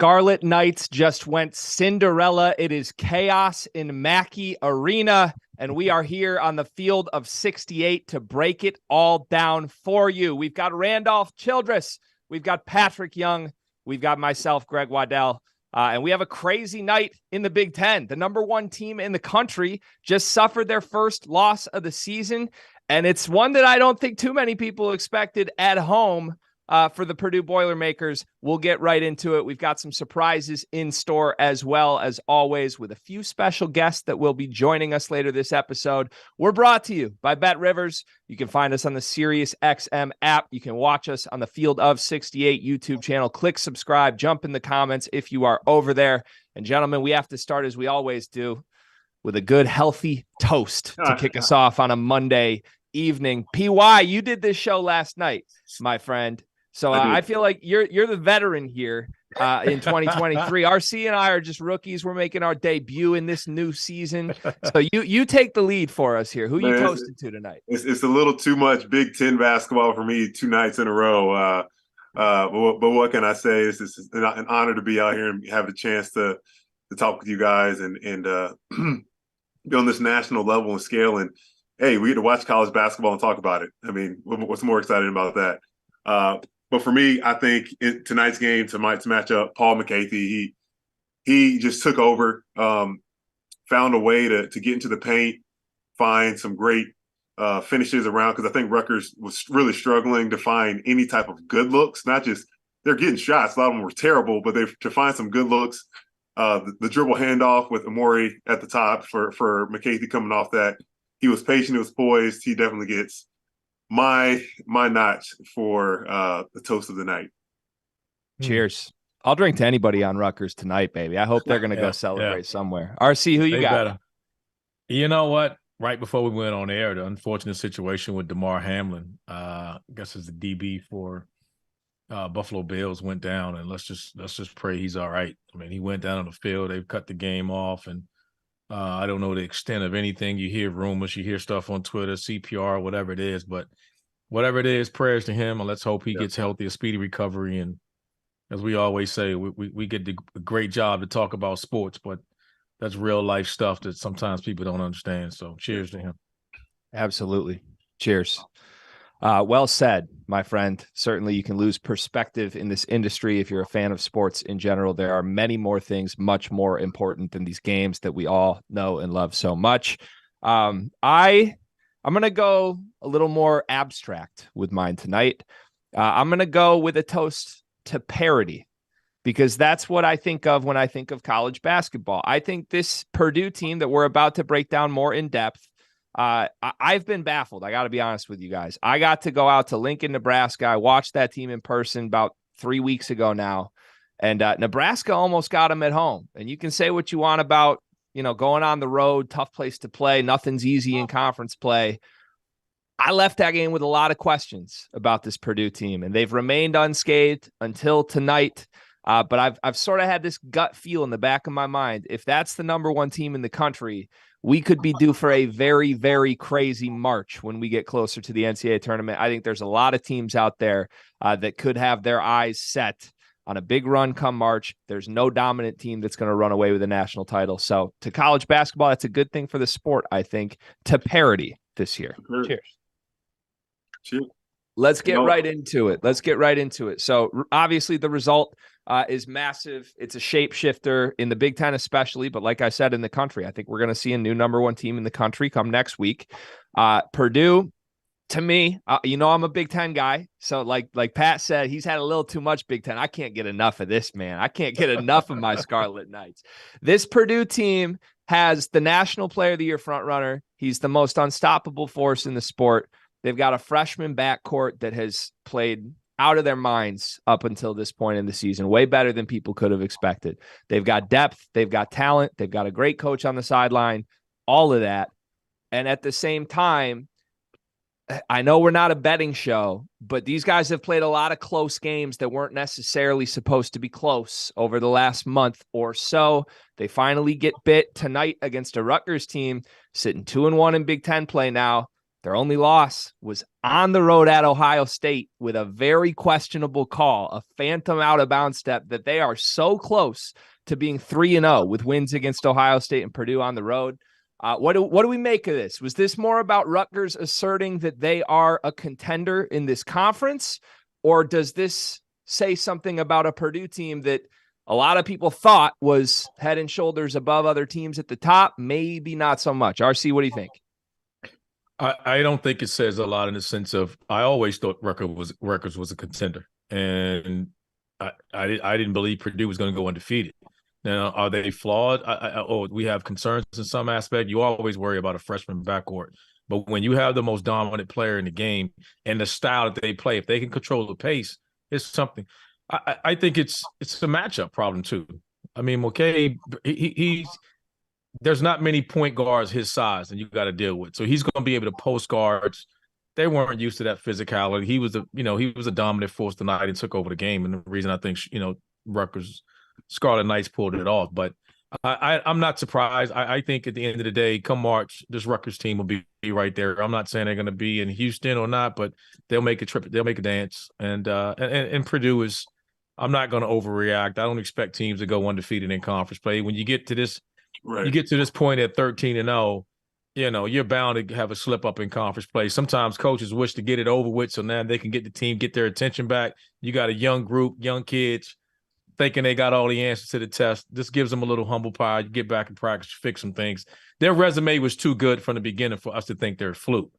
Scarlet Knights just went Cinderella. It is chaos in Mackey Arena, and we are here on the field of 68 to break it all down for you. We've got Randolph Childress. We've got Patric Young. We've got myself, Greg Waddell. And we have a crazy night in the Big Ten. The number one team in the country just suffered their first loss of the season, and it's one that I don't think too many people expected at home. For the Purdue Boilermakers. We'll get right into it. We've got some surprises in store as well, as always, with a few special guests that will be joining us later this episode. We're brought to you by Bet Rivers. You can find us on the SiriusXM app. You can watch us on the Field of 68 YouTube channel. Click subscribe, jump in the comments if you are over there. And gentlemen, we have to start, as we always do, with a good, healthy toast to kick us off on a Monday evening. PY, you did this show last night, my friend. So I feel like you're the veteran here in 2023. RC and I are just rookies. We're making our debut in this new season. So you take the lead for us here. Who you toasted to tonight? It's a little too much Big Ten basketball for me 2 nights in a row. But what can I say? It's an honor to be out here and have a chance to talk with you guys and be on this national level and scale. And hey, we get to watch college basketball and talk about it. I mean, what's more exciting about that? But for me, I think tonight's game, tonight's matchup, Paul Mulcahy, he just took over, found a way to get into the paint, find some great finishes around, because I think Rutgers was really struggling to find any type of good looks. Not just they're getting shots, a lot of them were terrible, but to find some good looks. The dribble handoff with Amori at the top for Mulcahy coming off that. He was patient, he was poised. He definitely gets my notch for the toast of the night. Cheers. I'll drink to anybody on Rutgers tonight, baby. I hope they're going to go celebrate somewhere. RC, who you got? Better. You know what? Right before we went on air, the unfortunate situation with DeMar Hamlin, I guess it's the DB for Buffalo Bills, went down, and let's just pray he's all right. I mean, he went down on the field. They've cut the game off, and I don't know the extent of anything. You hear rumors, you hear stuff on Twitter, CPR, whatever it is. But whatever it is, prayers to him, and let's hope he gets healthy, a speedy recovery. And as we always say, we get a great job to talk about sports, but that's real life stuff that sometimes people don't understand. So cheers to him. Absolutely. Cheers. Well said, my friend. Certainly you can lose perspective in this industry if you're a fan of sports in general. There are many more things much more important than these games that we all know and love so much. I'm going to go a little more abstract with mine tonight. I'm going to go with a toast to parity, because that's what I think of when I think of college basketball. I think this Purdue team that we're about to break down more in depth, I've been baffled. I got to be honest with you guys. I got to go out to Lincoln, Nebraska. I watched that team in person about 3 weeks ago now, and Nebraska almost got them at home. And you can say what you want about, going on the road, tough place to play. Nothing's easy in conference play. I left that game with a lot of questions about this Purdue team, and they've remained unscathed until tonight. But I've sort of had this gut feel in the back of my mind. If that's the number one team in the country, we could be due for a very, very crazy March when we get closer to the NCAA tournament. I think there's a lot of teams out there that could have their eyes set on a big run come March. There's no dominant team that's going to run away with a national title. So to college basketball, that's a good thing for the sport, I think. To parity this year. Cheers. Cheers. Let's get right into it. So obviously the result is massive. It's a shapeshifter in the Big Ten especially, but like I said, in the country, I think we're going to see a new number one team in the country come next week. Purdue, to me, I'm a Big Ten guy. So like Pat said, he's had a little too much Big Ten. I can't get enough of this, man. I can't get enough of my Scarlet Knights. This Purdue team has the National Player of the Year frontrunner. He's the most unstoppable force in the sport. They've got a freshman backcourt that has played out of their minds up until this point in the season, way better than people could have expected. They've got depth, they've got talent, they've got a great coach on the sideline, all of that. And at the same time, I know we're not a betting show, but these guys have played a lot of close games that weren't necessarily supposed to be close over the last month or so. They finally get bit tonight against a Rutgers team sitting 2-1 in Big Ten play now. Their only loss was on the road at Ohio State with a very questionable call, a phantom out-of-bounds step that they are so close to being 3-0 with wins against Ohio State and Purdue on the road. What do we make of this? Was this more about Rutgers asserting that they are a contender in this conference, or does this say something about a Purdue team that a lot of people thought was head and shoulders above other teams at the top? Maybe not so much. RC, what do you think? I don't think it says a lot in the sense of I always thought Rutgers was a contender, and I didn't believe Purdue was going to go undefeated. Now, are they flawed? We have concerns in some aspect. You always worry about a freshman backcourt, but when you have the most dominant player in the game and the style that they play, if they can control the pace, it's something. I think it's a matchup problem too. I mean, Mulcahy, he's there's not many point guards his size and you got to deal with. So he's going to be able to post guards. They weren't used to that physicality. He was a dominant force tonight and took over the game. And the reason I think, Rutgers Scarlet Knights pulled it off. But I'm not surprised. I think at the end of the day, come March, this Rutgers team will be right there. I'm not saying they're going to be in Houston or not, but they'll make a trip. They'll make a dance. And Purdue is, I'm not going to overreact. I don't expect teams to go undefeated in conference play. When you get to this, Right. You get to this point at 13-0, you're bound to have a slip up in conference play. Sometimes coaches wish to get it over with so now they can get the team, get their attention back. You got a young group, young kids thinking they got all the answers to the test. This gives them a little humble pie. You get back in practice, fix some things. Their resume was too good from the beginning for us to think they're a fluke.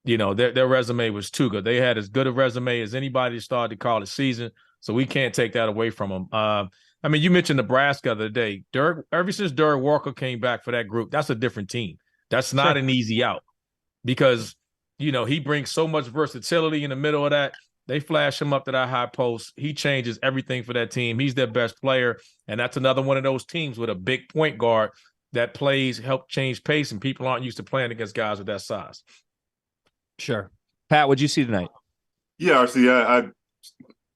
Their resume was too good. They had as good a resume as anybody started to call it season, so we can't take that away from them. I mean, you mentioned Nebraska the other day. Ever since Derek Walker came back for that group, that's a different team. That's not an easy out because, he brings so much versatility in the middle of that. They flash him up to that high post. He changes everything for that team. He's their best player, and that's another one of those teams with a big point guard that help change pace, and people aren't used to playing against guys with that size. Sure. Pat, what'd you see tonight? Yeah, RC,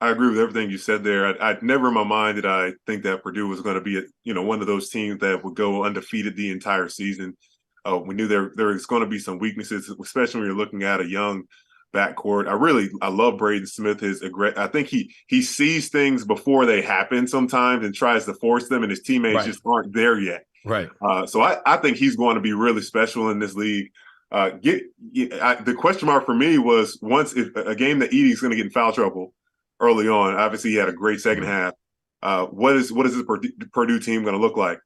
I agree with everything you said there. I never in my mind did I think that Purdue was going to be, one of those teams that would go undefeated the entire season. We knew there was going to be some weaknesses, especially when you're looking at a young backcourt. I love Braden Smith. I think he sees things before they happen sometimes and tries to force them, and his teammates just aren't there yet. Right. So I think he's going to be really special in this league. The question mark for me was if a game that Edey's going to get in foul trouble early on. Obviously, he had a great second half. What is this Purdue team going to look like?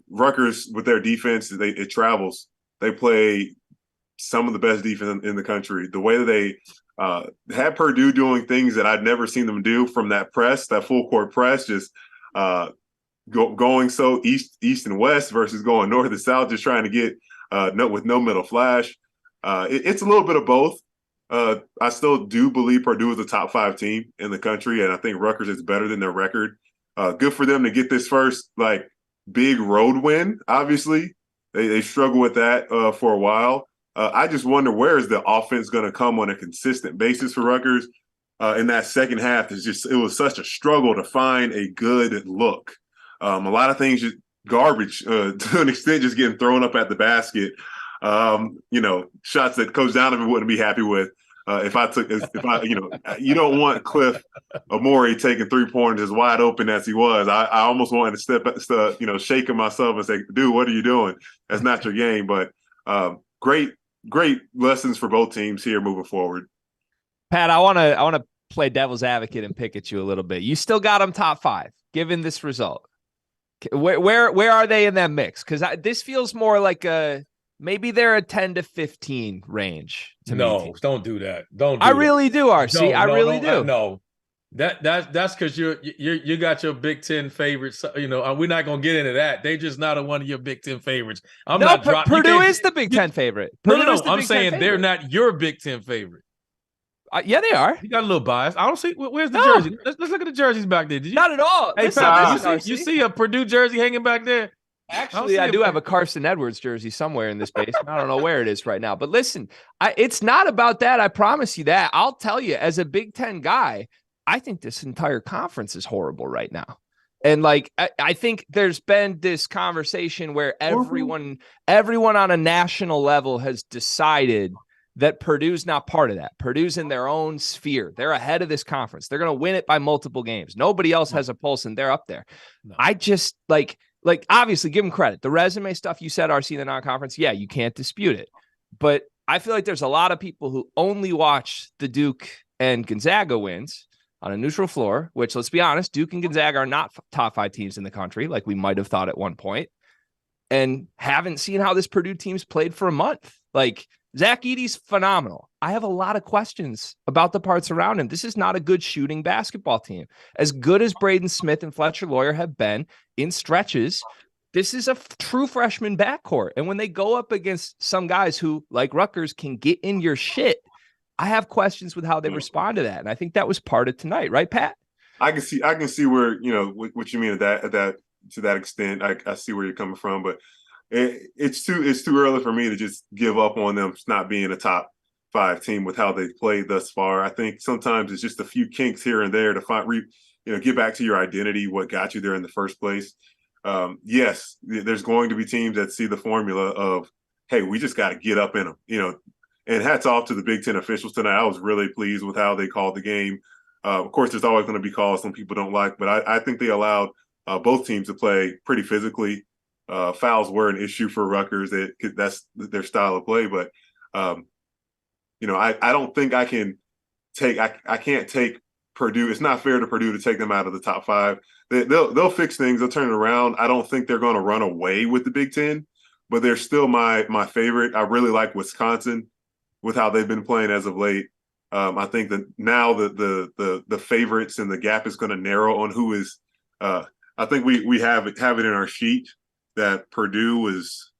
Rutgers, with their defense, it travels. They play some of the best defense in the country. The way that they had Purdue doing things that I'd never seen them do from that press, that full court press, just going so east and west versus going north and south, just trying to get with no middle flash. It's a little bit of both. I still do believe Purdue is a top 5 team in the country, and I think Rutgers is better than their record. Good for them to get this first big road win. Obviously, they struggle with that for a while. I just wonder where is the offense going to come on a consistent basis for Rutgers in that second half. It was such a struggle to find a good look. A lot of things just garbage to an extent, just getting thrown up at the basket. Shots that Coach Donovan wouldn't be happy with. You don't want Cliff Amore taking 3-pointers as wide open as he was. I almost wanted to shaking myself and say, dude, what are you doing? That's not your game. But great lessons for both teams here moving forward. Pat, I want to play devil's advocate and pick at you a little bit. You still got them top 5, given this result. Where are they in that mix? Because this feels more like maybe they're a 10 to 15 range. No, don't do that. I really do, RC. I really do. No, that's because you got your Big Ten favorites. We're not gonna get into that. They just not one of your Big Ten favorites. Purdue is the Big Ten favorite. No. I'm saying they're not your Big Ten favorite. Yeah, they are. You got a little bias. I don't see. Where's the jersey? Let's look at the jerseys back there. Did you? Not at all. Hey, Pat, you see a Purdue jersey hanging back there? Actually, I do have a Carson Edwards jersey somewhere in this basement. I don't know where it is right now. But listen, it's not about that. I promise you that. I'll tell you, as a Big Ten guy, I think this entire conference is horrible right now. And I think there's been this conversation where everyone on a national level has decided that Purdue's not part of that. Purdue's in their own sphere. They're ahead of this conference. They're going to win it by multiple games. Nobody else has a pulse, and they're up there. No. I just like obviously give them credit. The resume stuff you said, RC, in the non-conference, yeah, you can't dispute it. But I feel like there's a lot of people who only watch the Duke and Gonzaga wins on a neutral floor, which, let's be honest, Duke and Gonzaga are not top 5 teams in the country, like we might have thought at one point, and haven't seen how this Purdue team's played for a month. Like, Zach Edey's phenomenal. I have a lot of questions about the parts around him. This is not a good shooting basketball team. As good as Braden Smith and Fletcher Lawyer have been in stretches, this is a true freshman backcourt. And when they go up against some guys who, like Rutgers, can get in your shit, I have questions with how they respond to that. And I think that was part of tonight, right, Pat? I can see where, what you mean to that extent. I see where you're coming from, but it's too early for me to just give up on them not being a top 5 team with how they've played thus far. I think sometimes it's just a few kinks here and there to get back to your identity, what got you there in the first place. Yes, there's going to be teams that see the formula of, hey, we just got to get up in them, and hats off to the Big Ten officials tonight. I was really pleased with how they called the game. Of course, there's always going to be calls some people don't like, but I think they allowed both teams to play pretty physically. Fouls were an issue for Rutgers. That's their style of play. But, I don't think I can't take Purdue. It's not fair to Purdue to take them out of the top 5. They'll fix things. They'll turn it around. I don't think they're going to run away with the Big Ten, but they're still my favorite. I really like Wisconsin with how they've been playing as of late. I think that now the favorites and the gap is going to narrow on who is. I think we have it in our sheet that Purdue is.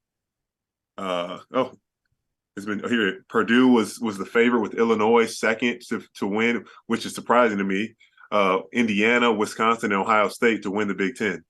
It's been here. Purdue was the favorite with Illinois second to win, which is surprising to me. Indiana, Wisconsin, and Ohio State to win the Big Ten.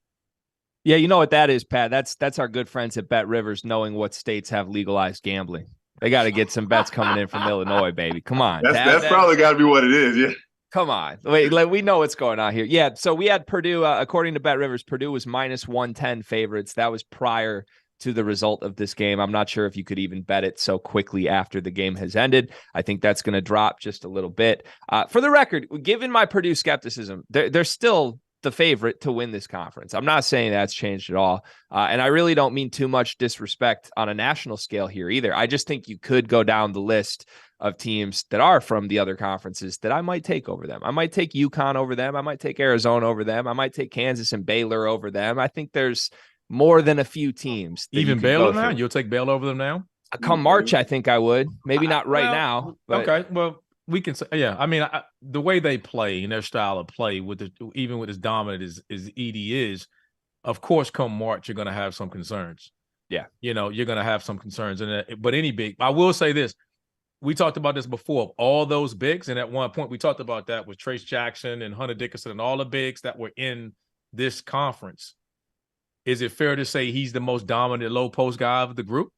Yeah, you know what that is, Pat. That's our good friends at Bet Rivers knowing what states have legalized gambling. They got to get some bets coming in from Illinois, baby. Come on. That's probably got to be what it is, yeah. Come on. Wait, we know what's going on here. Yeah, so we had Purdue, according to Bet Rivers, Purdue was minus 110 favorites. That was prior to the result of this game. I'm not sure if you could even bet it so quickly after the game has ended. I think that's going to drop just a little bit. For the record, given my Purdue skepticism, they're still the favorite to win this conference. I'm not saying that's changed at all. And I really don't mean too much disrespect on a national scale here either. I just think you could go down the list of teams that are from the other conferences that I might take over them. I might take UConn over them. I might take Arizona over them. I might take Kansas and Baylor over them. I think there's more than a few teams. Even Baylor now? You'll take Baylor over them now? Come March, I think I would. Maybe not right now. But... Okay, well, we can say, yeah. I mean, the way they play and their style of play, even with as dominant as Edey is, of course, come March, you're going to have some concerns. Yeah. You're going to have some concerns. But any big, I will say this. We talked about this before. All those bigs, and at one point we talked about that with Trace Jackson and Hunter Dickinson and all the bigs that were in this conference. Is it fair to say he's the most dominant low post guy of the group?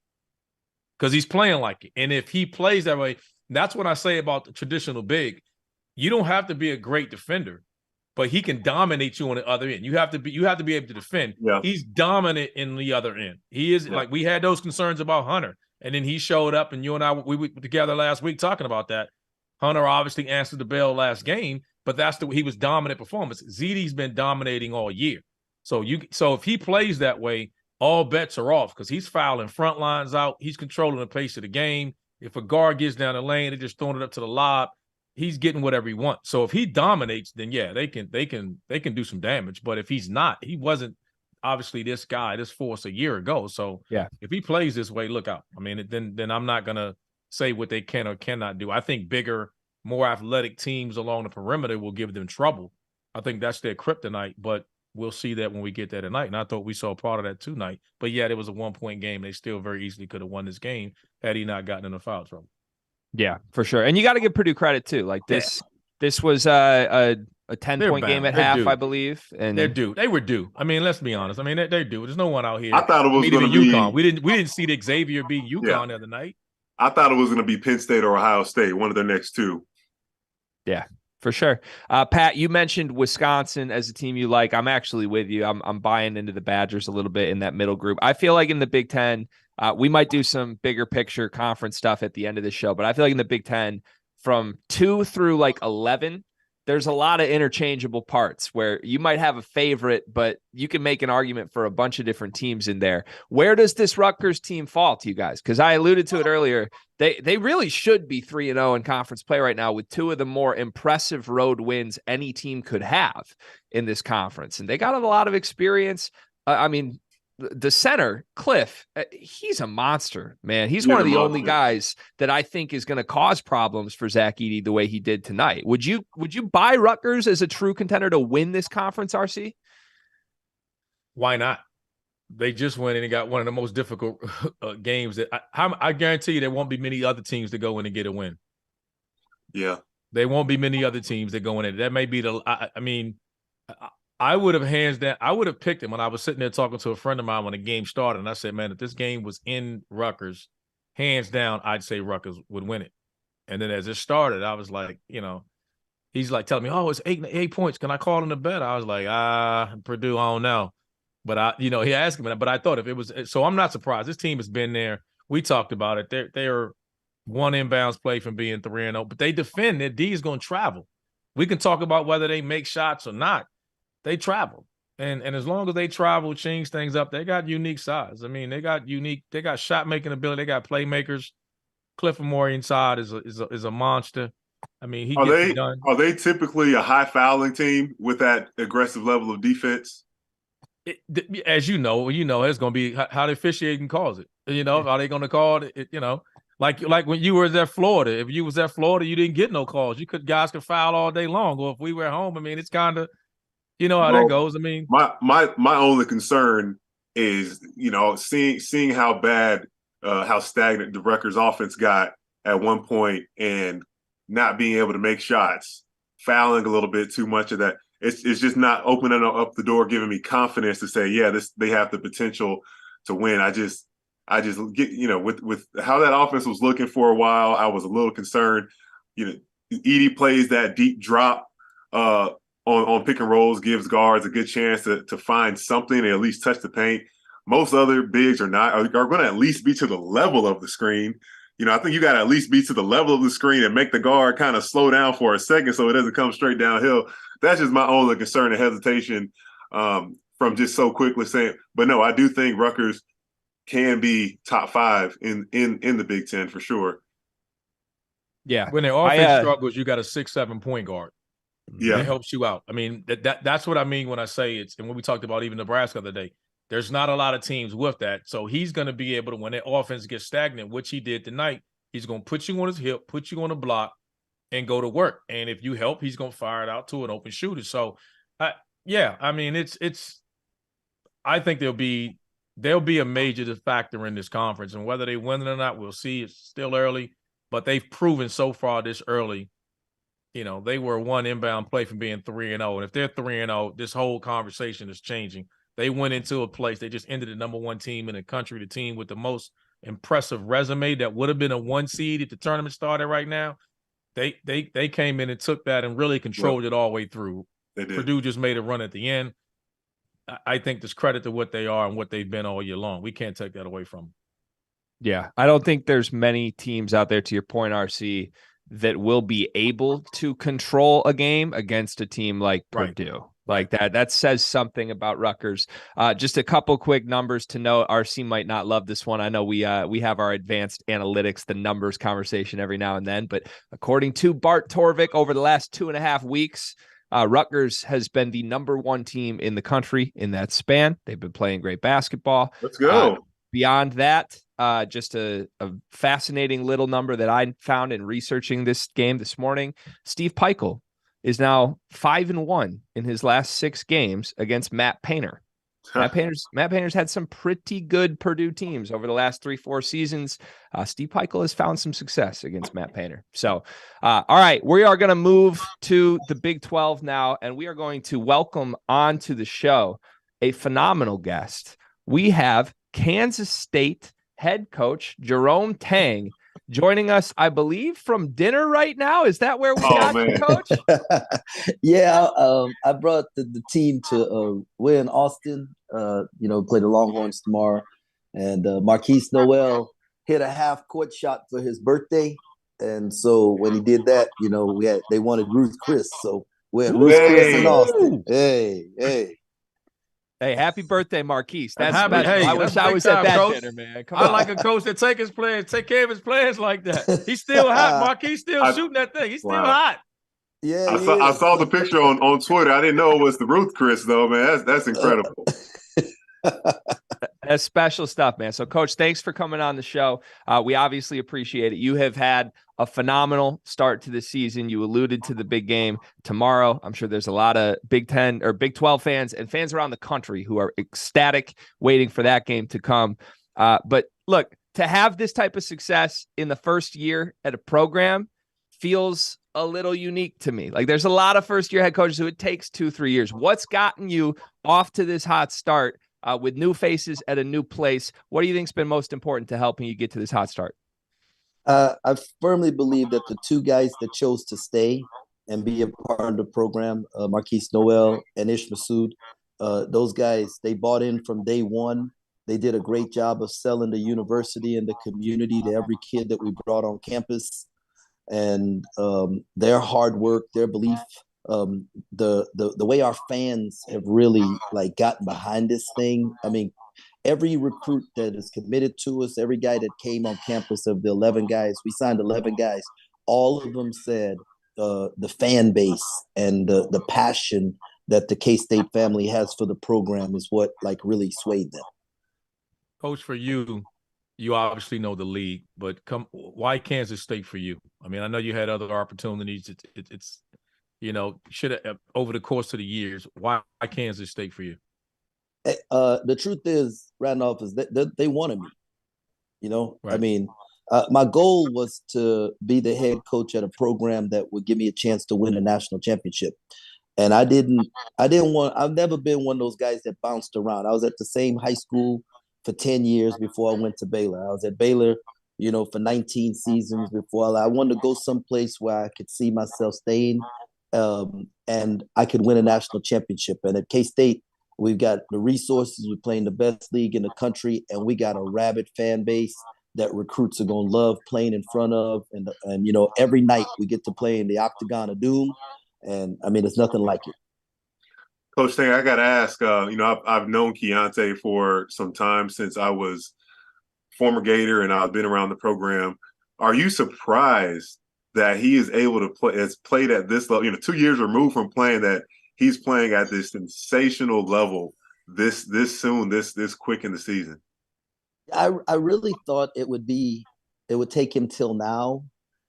Because he's playing like it. And if he plays that way, that's what I say about the traditional big. You don't have to be a great defender, but he can dominate you on the other end. You have to be able to defend. Yeah. He's dominant in the other end. He is like, we had those concerns about Hunter, and then he showed up, and you and I we were together last week talking about that. Hunter obviously answered the bell last game, but he was dominant performance. Edey's been dominating all year. So if he plays that way, all bets are off because he's fouling front lines out. He's controlling the pace of the game. If a guard gets down the lane, they're just throwing it up to the lob. He's getting whatever he wants. So if he dominates, then yeah, they can do some damage. But if he's not, he wasn't obviously this force a year ago. So yeah, if he plays this way, look out. I mean, then I'm not gonna say what they can or cannot do. I think bigger, more athletic teams along the perimeter will give them trouble. I think that's their kryptonite, but we'll see that when we get there tonight. And I thought we saw part of that tonight. But yeah, it was a 1-point game. They still very easily could have won this game had he not gotten into foul trouble. Yeah, for sure. And you got to give Purdue credit too. Like this was a 10-point game at half, I believe. And they're due. They were due. I mean, let's be honest. I mean, they're due. There's no one out here. I thought it was going to be UConn. We didn't see the Xavier beat UConn the other night. I thought it was going to be Penn State or Ohio State, one of their next two. Yeah, for sure. Pat, you mentioned Wisconsin as a team you like. I'm actually with you. I'm buying into the Badgers a little bit in that middle group. I feel like in the Big Ten, We might do some bigger picture conference stuff at the end of the show, but I feel like in the Big Ten, from 2 through like 11, there's a lot of interchangeable parts where you might have a favorite, but you can make an argument for a bunch of different teams in there. Where does this Rutgers team fall to you guys? Because I alluded to it earlier. They really should be 3-0 in conference play right now with 2 of the more impressive road wins any team could have in this conference. And they got a lot of experience. I mean, the center, Cliff, he's a monster, man. He's one of the only guys that I think is going to cause problems for Zach Edey the way he did tonight. Would you buy Rutgers as a true contender to win this conference, RC? Why not? They just went in and got one of the most difficult games that I guarantee you there won't be many other teams that go in and get a win. Yeah. There won't be many other teams that go in. That may be I would have hands down. I would have picked him when I was sitting there talking to a friend of mine when the game started. And I said, man, if this game was in Rutgers, hands down, I'd say Rutgers would win it. And then as it started, I was like, he's like telling me, oh, it's 8 points. Can I call in the bet? I was like, Purdue, I don't know. But he asked me, but I thought if it was, so I'm not surprised. This team has been there. We talked about it. They are one inbounds play from being 3-0, but they defend. Their D is going to travel. We can talk about whether they make shots or not. They travel. And as long as they travel, change things up, they got unique size. I mean, they got shot making ability. They got playmakers. Cliff Moore inside is a monster. I mean, he gets it done. Are they typically a high fouling team with that aggressive level of defense? As you know, it's going to be how the officiating calls it. Are they going to call it? Like when you were at Florida. If you was at Florida, you didn't get no calls. Guys could foul all day long. Or if we were at home, I mean, it's kind of. You know how that goes. I mean, my only concern is, seeing how bad, how stagnant the Rutgers offense got at one point and not being able to make shots, fouling a little bit too much of that. It's just not opening up the door, giving me confidence to say, yeah, they have the potential to win. I just get, with how that offense was looking for a while, I was a little concerned. Edey plays that deep drop, on pick and rolls, gives guards a good chance to find something and at least touch the paint. Most other bigs are going to at least be to the level of the screen. I think you got to at least be to the level of the screen and make the guard kind of slow down for a second so it doesn't come straight downhill. That's just my only concern and hesitation from just so quickly saying. But no, I do think Rutgers can be top 5 in the Big Ten for sure. Yeah. When their offense struggles, you got a 6-7 point guard. Yeah, it helps you out. I mean, that's what I mean when I say it's, and when we talked about even Nebraska the other day, there's not a lot of teams with that. So he's going to be able to, when their offense gets stagnant, which he did tonight, he's going to put you on his hip, put you on the block, and go to work. And if you help, he's going to fire it out to an open shooter. So, I mean, it's. I think there'll be a major factor in this conference, and whether they win it or not, we'll see. It's still early, but they've proven so far this early. They were one inbound play from being 3-0. And if they're 3-0, this whole conversation is changing. They went into a place, they just ended the number 1 team in the country, the team with the most impressive resume that would have been a 1 seed if the tournament started right now. They came in and took that and really controlled it all the way through. They did. Purdue just made a run at the end. I think there's credit to what they are and what they've been all year long. We can't take that away from them. Yeah, I don't think there's many teams out there, to your point, RC, that will be able to control a game against a team like Purdue. Like that says something about Rutgers. Just a couple quick numbers to note. RC might not love this one. I know we have our advanced analytics, the numbers conversation every now and then, but according to Bart Torvik, over the last 2.5 weeks, Rutgers has been the number 1 team in the country in that span. They've been playing great basketball. Let's go. Beyond that, just a fascinating little number that I found in researching this game this morning. Steve Peichel is now 5-1 in his last 6 games against Matt Painter. Matt Painter's had some pretty good Purdue teams over the last 3-4 seasons. Steve Peichel has found some success against Matt Painter. So, all right, we are going to move to the Big 12 now, and we are going to welcome onto the show a phenomenal guest. We have Kansas State head coach Jerome Tang joining us, I believe, from dinner right now. Is that where we got you, Coach? Yeah, I brought the team to we're in Austin. Play the Longhorns tomorrow, And Marquise Noel hit a half-court shot for his birthday. And so when he did that, they wanted Ruth Chris. So we had Ruth Chris in Austin. Hey. Hey, happy birthday, Marquise. That's Happy, special. hey, I wish I was at that coach. dinner, man. Come I on. like a coach that take care of his players like that. He's still hot. Marquise still shooting that thing. He's still hot. Yeah, I saw the picture on Twitter. I didn't know it was the Ruth Chris though, man. That's incredible. That's special stuff, man. So, Coach, thanks for coming on the show. We obviously appreciate it. You have had a phenomenal start to the season. You alluded to the big game tomorrow. I'm sure there's a lot of Big 10 or Big 12 fans and fans around the country who are ecstatic waiting for that game to come. But look, to have this type of success in the first year at a program feels a little unique to me. Like, there's a lot of first-year head coaches who it takes 2-3 years. What's gotten you off to this hot start with new faces at a new place? What do you think's been most important to helping you get to this hot start? I firmly believe that the two guys that chose to stay and be a part of the program, Marquise Noel and Ish Massoud, those guys, they bought in from day one. They did a great job of selling the university and the community to every kid that we brought on campus. And their hard work, their belief, the way our fans have really gotten behind this thing. I mean, every recruit that is committed to us, every guy that came on campus of the 11 guys, we signed 11 guys, all of them said the fan base and the passion that the K-State family has for the program is what really swayed them. Coach, for you, you obviously know the league, but why Kansas State for you? I mean, I know you had other opportunities. It's should have over the course of the years. Why Kansas State for you? The truth is, Randolph, is that they wanted me. Right. I mean, my goal was to be the head coach at a program that would give me a chance to win a national championship. And I've never been one of those guys that bounced around. I was at the same high school for 10 years before I went to Baylor. I was at Baylor, for 19 seasons before I wanted to go someplace where I could see myself staying and I could win a national championship. And at K-State, we've got the resources. We're playing the best league in the country, and we got a rabid fan base that recruits are going to love playing in front of. And every night we get to play in the Octagon of Doom. And, I mean, it's nothing like it. Coach Tang, I got to ask, I've known Keontae for some time since I was former Gator and I've been around the program. Are you surprised that he is able to play, has played at this level, 2 years removed from playing, that he's playing at this sensational level this soon, this quick in the season? I really thought it would take him till now,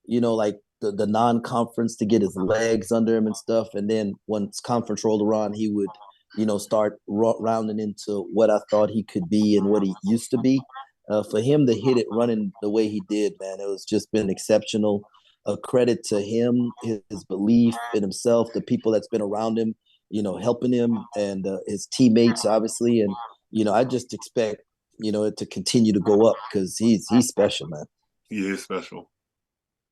the non-conference to get his legs under him and stuff. And then once conference rolled around, he would, start rounding into what I thought he could be and what he used to be. For him to hit it running the way he did, man, it was just been exceptional. A credit to him, his belief in himself, the people that's been around him, helping him, and his teammates, obviously. And, I just expect, it to continue to go up because he's special, man. He is special.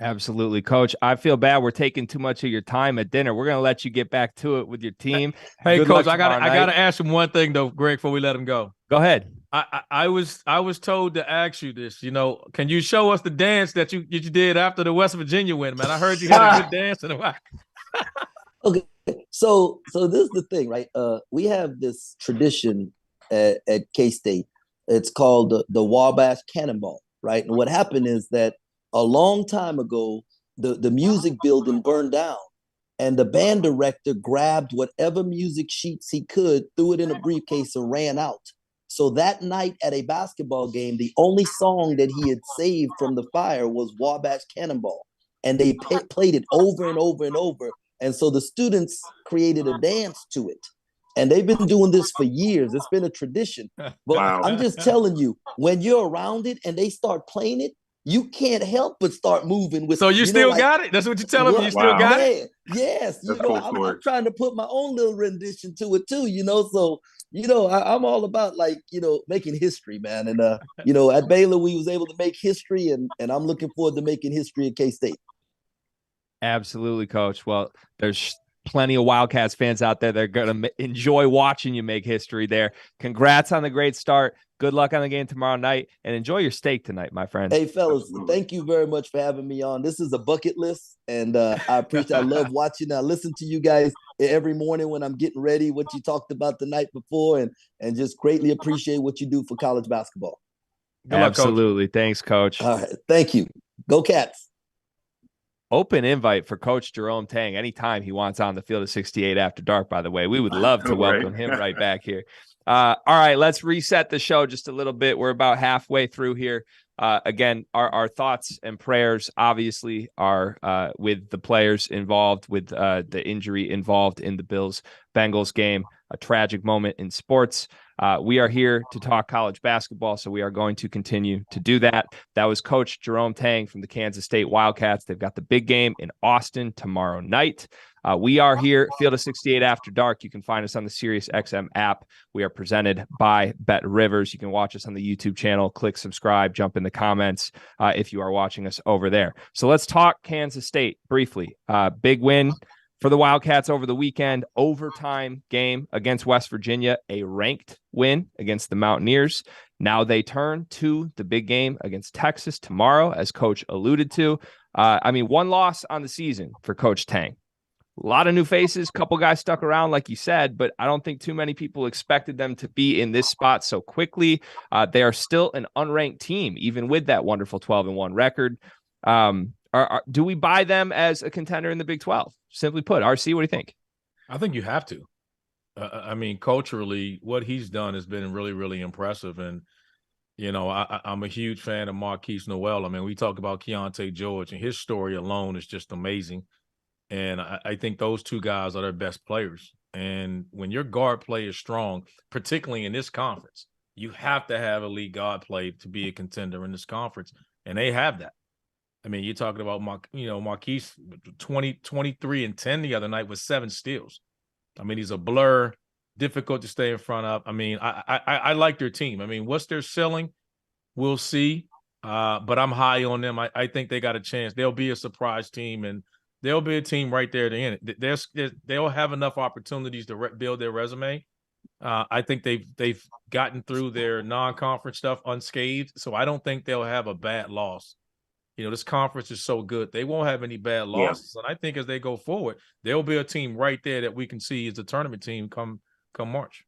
Absolutely, Coach. I feel bad we're taking too much of your time at dinner. We're going to let you get back to it with your team. Hey, Good Coach, luck I got to night. ask him one thing, though, Greg, before we let him go. Go ahead. I was told to ask you this. Can you show us the dance that you did after the West Virginia win, man? I heard you had a good dance in a while. Okay, so this is the thing, right? We have this tradition at K-State. It's called the Wabash Cannonball, right? And what happened is that a long time ago, the music building burned down, and the band director grabbed whatever music sheets he could, threw it in a briefcase, and ran out. So that night at a basketball game, the only song that he had saved from the fire was Wabash Cannonball. And they played it over and over and over. And so the students created a dance to it. And they've been doing this for years. It's been a tradition. But Wow. I'm just telling you, when you're around it and they start playing it, you can't help but start moving with. So you still got it? That's what you're telling me? You still got it? Yes. That's cool, I'm trying to put my own little rendition to it too, So, I'm all about making history, man. And, at Baylor, we was able to make history, and I'm looking forward to making history at K-State. Absolutely, Coach. Well, there's plenty of Wildcats fans out there that are going to enjoy watching you make history there. Congrats on the great start. Good luck on the game tomorrow night, and enjoy your steak tonight, my friend. Hey, fellas, thank you very much for having me on. This is a bucket list, and I appreciate I love watching. I listen to you guys every morning when I'm getting ready, what you talked about the night before, and just greatly appreciate what you do for college basketball. Good luck, Coach. Absolutely. Thanks, Coach. All right. Thank you. Go Cats. Open invite for Coach Jerome Tang anytime he wants on the field of 68 after dark, by the way. We would love to welcome him right back here. All right, let's reset the show just a little bit. We're about halfway through here. Again, our thoughts and prayers obviously are with the players involved, with the injury involved in the Bills-Bengals game, a tragic moment in sports. We are here to talk college basketball, so we are going to continue to do that. That was Coach Jerome Tang from the Kansas State Wildcats. They've got the big game in Austin tomorrow night. We are here, Field of 68 After Dark. You can find us on the SiriusXM app. We are presented by Bet Rivers. You can watch us on the YouTube channel. Click subscribe, jump in the comments if you are watching us over there. So let's talk Kansas State briefly. Big win for the Wildcats over the weekend. Overtime game against West Virginia, a ranked win against the Mountaineers. Now they turn to the big game against Texas tomorrow, as Coach alluded to. One loss on the season for Coach Tang. A lot of new faces, couple guys stuck around, like you said, but I don't think too many people expected them to be in this spot so quickly. They are still an unranked team, even with that wonderful 12-1 record. Do we buy them as a contender in the Big 12? Simply put, RC, what do you think? I think you have to. Culturally, what he's done has been really, really impressive. And, I'm a huge fan of Marquise Noel. We talk about Keontae George, and his story alone is just amazing. And I think those two guys are their best players. And when your guard play is strong, particularly in this conference, you have to have elite guard play to be a contender in this conference. And they have that. You're talking about Marquise 23 and 10 the other night with 7 steals. He's a blur, difficult to stay in front of. I like their team. What's their ceiling? We'll see. But I'm high on them. I think they got a chance. They'll be a surprise team, and they'll be a team right there at the end. They'll have enough opportunities to build their resume. I think they've gotten through their non-conference stuff unscathed, so I don't think they'll have a bad loss. This conference is so good. They won't have any bad losses. Yeah. And I think as they go forward, there'll be a team right there that we can see as a tournament team come March.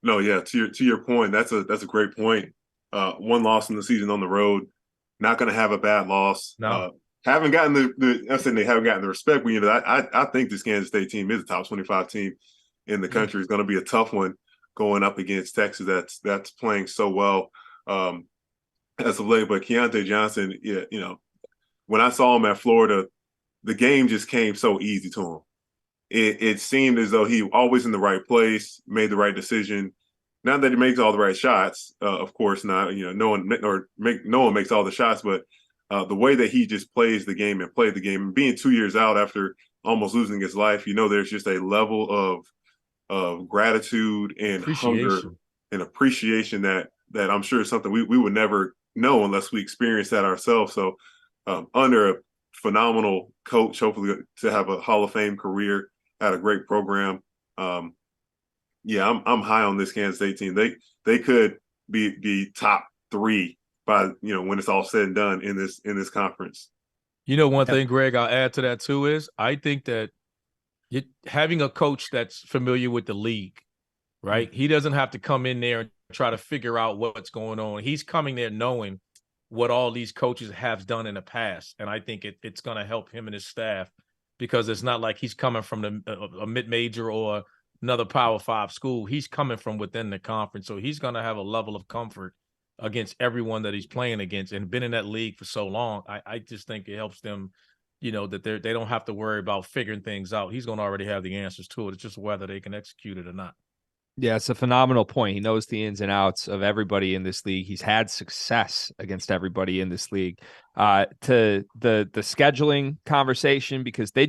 No, yeah, to your point, that's a great point. One loss in the season on the road, not going to have a bad loss. No. Haven't gotten I'm saying they haven't gotten the respect. I think this Kansas State team is a top 25 team in the country. It's going to be a tough one going up against Texas. That's playing so well. As of late, but Keontae Johnson, when I saw him at Florida, the game just came so easy to him. It seemed as though he always in the right place, made the right decision. Not that he makes all the right shots, of course not. No one makes all the shots, but the way that he just plays the game and played the game, and being 2 years out after almost losing his life, there's just a level of gratitude and hunger and appreciation that I'm sure is something we would never know unless we experience that ourselves. So under a phenomenal coach, hopefully to have a Hall of Fame career, had a great program. I'm high on this Kansas State team. They could be top 3 by when it's all said and done in this conference. One thing, Greg, I'll add to that too is I think that having a coach that's familiar with the league, right? He doesn't have to come in there and try to figure out what's going on. He's coming there knowing what all these coaches have done in the past. And I think it's going to help him and his staff, because it's not like he's coming from a mid-major or another Power 5 school. He's coming from within the conference. So he's going to have a level of comfort against everyone that he's playing against and been in that league for so long. I just think it helps them, that they don't have to worry about figuring things out. He's going to already have the answers to it. It's just whether they can execute it or not. Yeah, it's a phenomenal point. He knows the ins and outs of everybody in this league. He's had success against everybody in this league. To the scheduling conversation, because they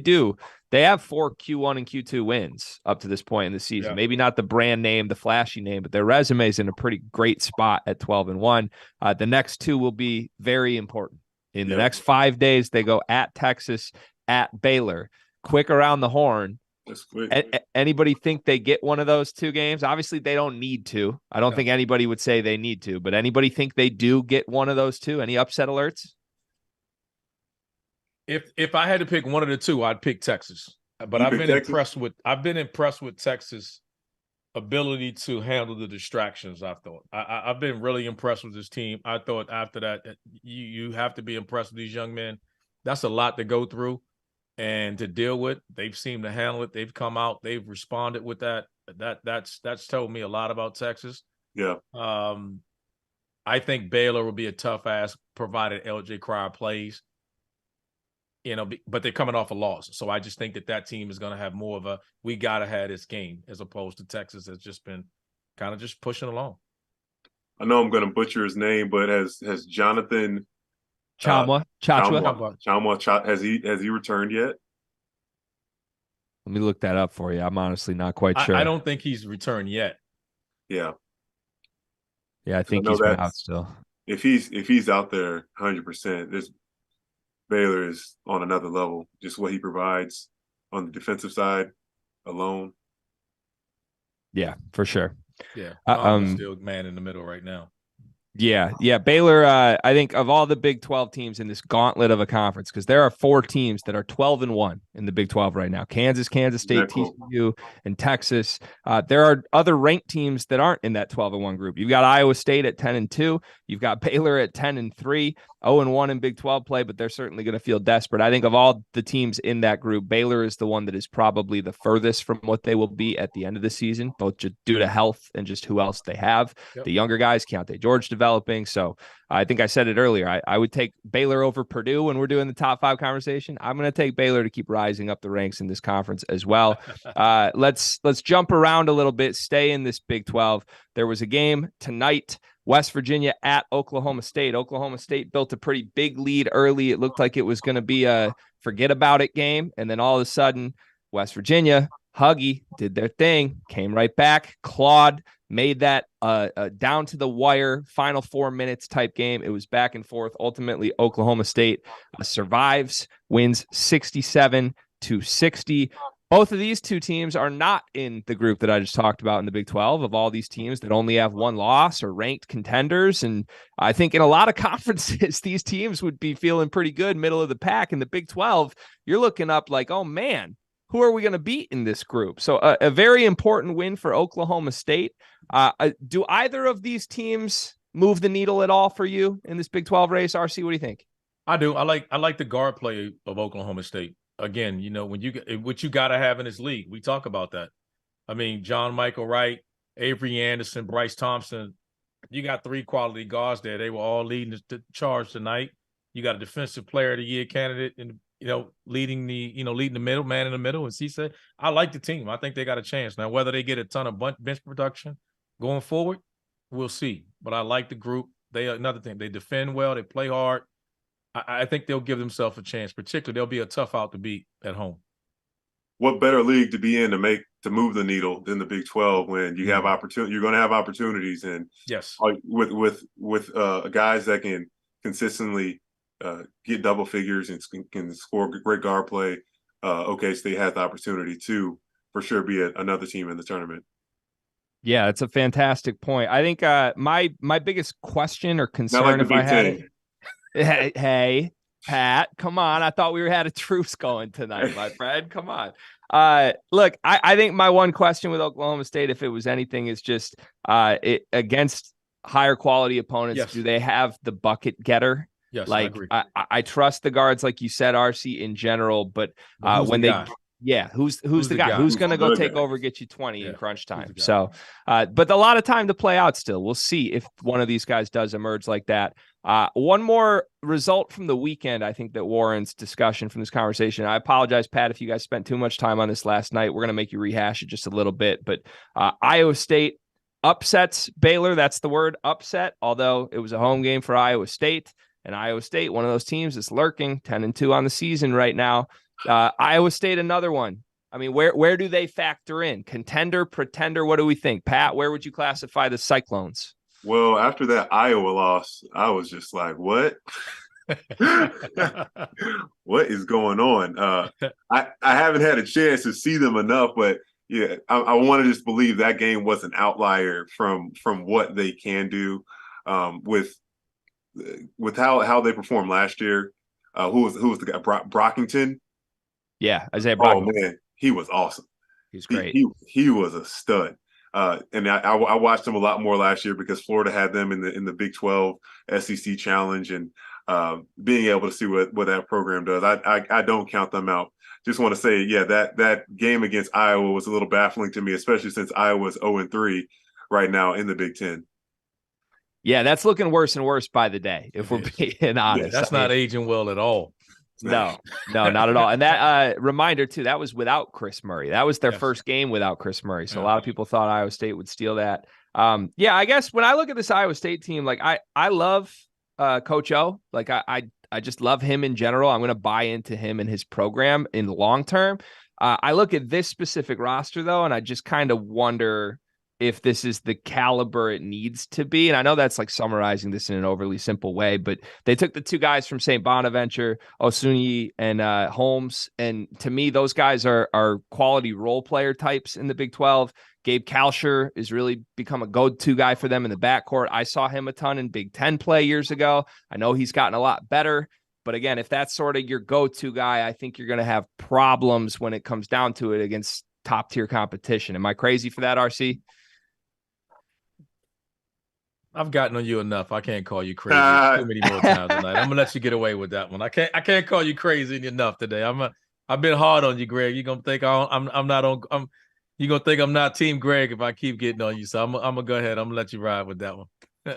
have 4 Q1 and Q2 wins up to this point in the season. Yeah. Maybe not the brand name, the flashy name, but their resume is in a pretty great spot at 12-1. The next 2 will be very important. In the next 5 days, they go at Texas, at Baylor, quick around the horn, That's quick. Anybody think they get one of those 2 games? Obviously, they don't need to. I don't think anybody would say they need to, but anybody think they do get one of those 2? Any upset alerts? If I had to pick one of the 2, I'd pick Texas. But I've been impressed with Texas' ability to handle the distractions. I've been really impressed with this team. I thought after that you have to be impressed with these young men. That's a lot to go through and to deal with. They've seemed to handle it. They've come out. They've responded with that. That's told me a lot about Texas. Yeah. I think Baylor will be a tough ass provided LJ Cryer plays. But they're coming off a loss. So I just think that team is going to have more of a, we got to have this game, as opposed to Texas has just been kind of just pushing along. I know I'm going to butcher his name, but has Jonathan Chama, has he returned yet? Let me look that up for you. I'm honestly not quite sure. I don't think he's returned yet. Yeah. Yeah, I think he's been out still. If he's out there 100%, this Baylor is on another level. Just what he provides on the defensive side alone. Yeah, for sure. Yeah, still man in the middle right now. Yeah. Baylor, I think of all the Big 12 teams in this gauntlet of a conference, because there are 4 teams that are 12-1 in the Big 12 right now: Kansas, Kansas State, TCU, and Texas. There are other ranked teams that aren't in that 12-1 group. You've got Iowa State at 10-2. You've got Baylor at 10-3, 0-1 in Big 12 play, but they're certainly going to feel desperate. I think of all the teams in that group, Baylor is the one that is probably the furthest from what they will be at the end of the season, both just due to health and just who else they have. Yep. The younger guys, Keontae George developing. So I think I said it earlier. I would take Baylor over Purdue when we're doing the top 5 conversation. I'm going to take Baylor to keep rising up the ranks in this conference as well. Let's jump around a little bit, stay in this Big 12. There was a game tonight, West Virginia at Oklahoma State. Oklahoma State built a pretty big lead early. It looked like it was going to be a forget about it game. And then all of a sudden, West Virginia, Huggy, did their thing, came right back, clawed, made that down to the wire, final 4 minutes type game. It was back and forth. Ultimately, Oklahoma State survives, wins 67-60. Both of these 2 teams are not in the group that I just talked about in the Big 12 of all these teams that only have 1 loss or ranked contenders. And I think in a lot of conferences, these teams would be feeling pretty good, middle of the pack. In the Big 12, you're looking up like, oh man, who are we going to beat in this group? So a very important win for Oklahoma State. Do either of these teams move the needle at all for you in this Big 12 race? RC, what do you think? I do. I like the guard play of Oklahoma State. Again, when what you got to have in this league, we talk about that. I mean, John Michael Wright, Avery Anderson, Bryce Thompson. You got 3 quality guards there. They were all leading the charge tonight. You got a defensive player of the year candidate, and leading the middle, man in the middle. And he said, I like the team. I think they got a chance. Now, whether they get a ton of bench production going forward, we'll see. But I like the group. Another thing, they defend well. They play hard. I think they'll give themselves a chance. Particularly, they'll be a tough out to beat at home. What better league to be in to move the needle than the Big 12 when you have opportunity? You're going to have opportunities, and yes, with guys that can consistently get double figures and can score great guard play. OK State has the opportunity to for sure be another team in the tournament. Yeah, it's a fantastic point. I think my biggest question or concern, if I had it. Hey, Pat, come on. I thought we had a truce going tonight, my friend. Come on. Look, I think my one question with Oklahoma State, if it was anything, is just against higher quality opponents, yes, do they have the bucket getter? Yes, like I trust the guards, like you said, RC, in general, but when they who's the guy who's going to go take over, get you 20 in crunch time? So, but a lot of time to play out still. We'll see if one of these guys does emerge like that. One more result from the weekend, I think, that warrants discussion from this conversation. I apologize, Pat, if you guys spent too much time on this last night. We're going to make you rehash it just a little bit, but Iowa State upsets Baylor. That's the word, upset, although it was a home game for Iowa State. And Iowa State, one of those teams that's lurking, 10-2 on the season right now. Iowa State, another one. I mean, where do they factor in? Contender, pretender, what do we think? Pat, where would you classify the Cyclones? Well, after that Iowa loss, I was just like, what? What is going on? I haven't had a chance to see them enough, but yeah, I want to just believe that game was an outlier from what they can do with how they performed last year. Who was the guy? Brockington. Yeah, Isaiah Oh Brockington. man, he was awesome. He's great. He was a stud. And I watched them a lot more last year because Florida had them in the Big 12 SEC Challenge, and being able to see what that program does, I don't count them out. Just want to say, yeah, that game against Iowa was a little baffling to me, especially since Iowa's 0-3 right now in the Big Ten. Yeah, that's looking worse and worse by the day, if we're being honest. That's not aging well at all. No, not at all. And that reminder, too, that was without Chris Murray. That was their first game without Chris Murray. So a lot of people thought Iowa State would steal that. Yeah, I guess when I look at this Iowa State team, like I love Coach O. Like I just love him in general. I'm going to buy into him and his program in the long term. I look at this specific roster, though, and I just kind of wonder if this is the caliber it needs to be. And I know that's like summarizing this in an overly simple way, but they took the two guys from St. Bonaventure, Osunyi and Holmes. And to me, those guys are quality role player types in the Big 12. Gabe Kalsher is really become a go-to guy for them in the backcourt. I saw him a ton in Big 10 play years ago. I know he's gotten a lot better. But again, if that's sort of your go-to guy, I think you're going to have problems when it comes down to it against top-tier competition. Am I crazy for that, RC? I've gotten on you enough. I can't call you crazy too many more times tonight. I'm gonna let you get away with that one. I can't call you crazy enough today. I've been hard on you, Greg. You're gonna think you're gonna think I'm not Team Greg if I keep getting on you. So I'm gonna go ahead. I'm gonna let you ride with that one.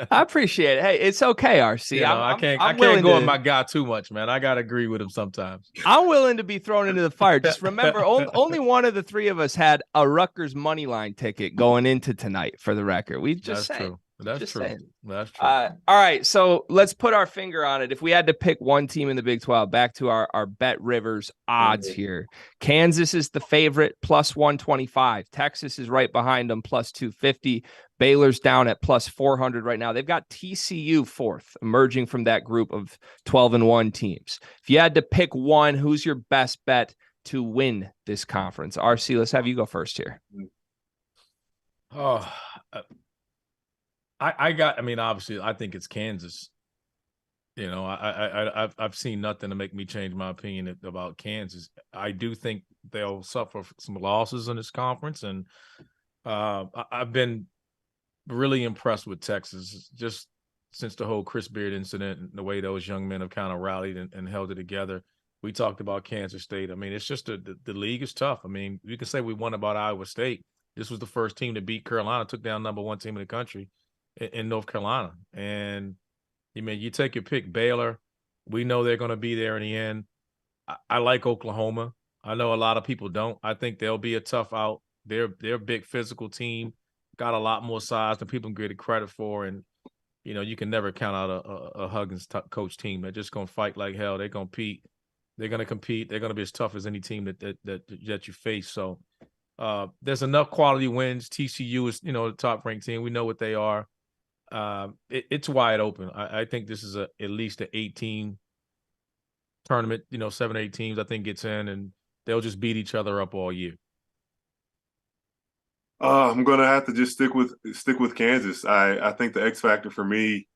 I appreciate it. Hey, it's okay, RC. You know, I can't go with my guy too much, man. I gotta agree with him sometimes. I'm willing to be thrown into the fire. Just remember, only one of the three of us had a Rutgers money line ticket going into tonight. For the record, we just That's true. That's true. That's true. All right, so let's put our finger on it. If we had to pick one team in the Big 12, back to our Bet Rivers odds here. Kansas is the favorite, plus 125. Texas is right behind them, plus 250. Baylor's down at plus 400 right now. They've got TCU fourth, emerging from that group of 12-1 teams. If you had to pick one, who's your best bet to win this conference? RC, let's have you go first here. Obviously, I think it's Kansas. You know, I've seen nothing to make me change my opinion about Kansas. I do think they'll suffer some losses in this conference, and I've been really impressed with Texas just since the whole Chris Beard incident and the way those young men have kind of rallied and held it together. We talked about Kansas State. I mean, it's just the league is tough. I mean, you can say we won about Iowa State. This was the first team to beat Carolina, took down #1 team in the country in North Carolina. And you take your pick. Baylor, we know they're going to be there in the end. I like Oklahoma. I know a lot of people don't. I think they'll be a tough out. They're a big physical team, got a lot more size than people get credit for. And, you know, you can never count out a Huggins coach team. They're just going to fight like hell. They're going to compete. They're going to compete. They're going to be as tough as any team that you face. So there's enough quality wins. TCU is, the top ranked team. We know what they are. It's wide open. I think this is at least an 8-team tournament. 7 or 8 teams I think gets in, and they'll just beat each other up all year. I'm gonna have to just stick with Kansas. I think the X factor for me,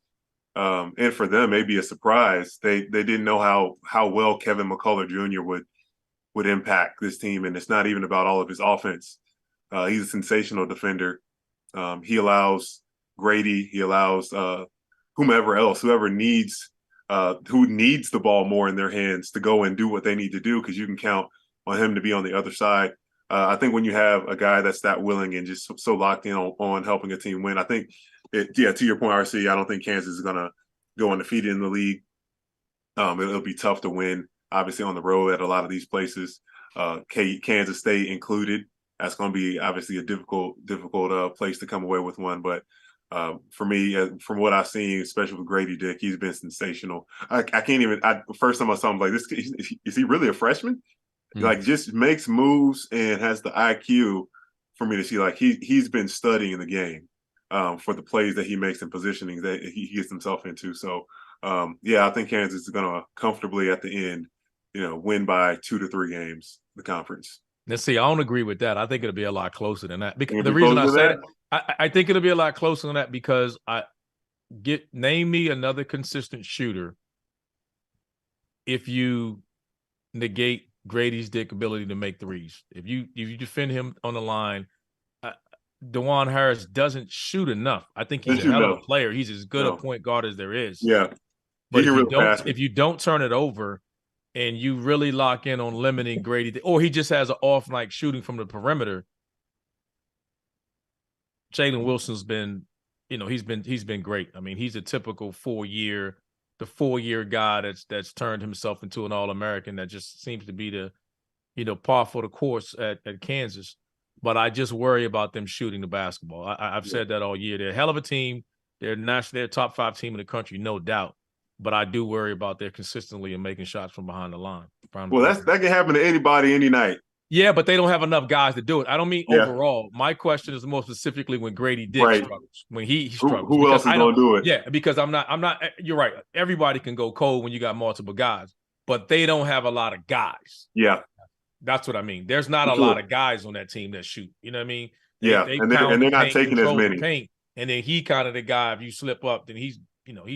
and for them, may be a surprise. They didn't know how well Kevin McCullough Jr. would impact this team, and it's not even about all of his offense. He's a sensational defender. He allows Grady, he allows whoever needs the ball more in their hands to go and do what they need to do, because you can count on him to be on the other side. I think when you have a guy that's that willing and just so locked in on helping a team win, I think to your point, RC, I don't think Kansas is going to go undefeated in the league. It'll be tough to win, obviously, on the road at a lot of these places, Kansas State included. That's going to be obviously a difficult place to come away with one. But for me, from what I've seen, especially with Grady Dick, he's been sensational. I can't even. First time I saw him, like, this, is he really a freshman? Like, just makes moves and has the IQ for me to see. Like, he's been studying the game. for the plays that he makes and positioning that he gets himself into. So, I think Kansas is going to comfortably at the end, win by 2 to 3 games, the conference. Let's see. I don't agree with that. I think it'll be a lot closer than that. Because It'll the be reason I closer said than it, I think it'll be a lot closer than that because name me another consistent shooter if you negate Grady's Dick ability to make threes. If you defend him on the line, DeJuan Harris doesn't shoot enough. I think he's a hell of a player. He's as good a point guard as there is. Yeah. But if you don't turn it over and you really lock in on limiting Grady, or he just has an off night shooting from the perimeter, Jalen Wilson's been, he's been great. I mean, he's a typical 4-year guy that's turned himself into an All-American that just seems to be the par for the course at Kansas. But I just worry about them shooting the basketball. I've said that all year. They're a hell of a team. They're a top 5 team in the country, no doubt. But I do worry about their consistently and making shots from behind the line. Well, that can happen to anybody any night. Yeah, but they don't have enough guys to do it. I don't mean overall. My question is more specifically when Grady Dick struggles, when he struggles. Who else is going to do it? Yeah, because I'm not. You're right. Everybody can go cold when you got multiple guys, but they don't have a lot of guys. Yeah. That's what I mean. There's not a lot of guys on that team that shoot. You know what I mean? And they're not taking as many. Paint, and then he kind of the guy. If you slip up, then he's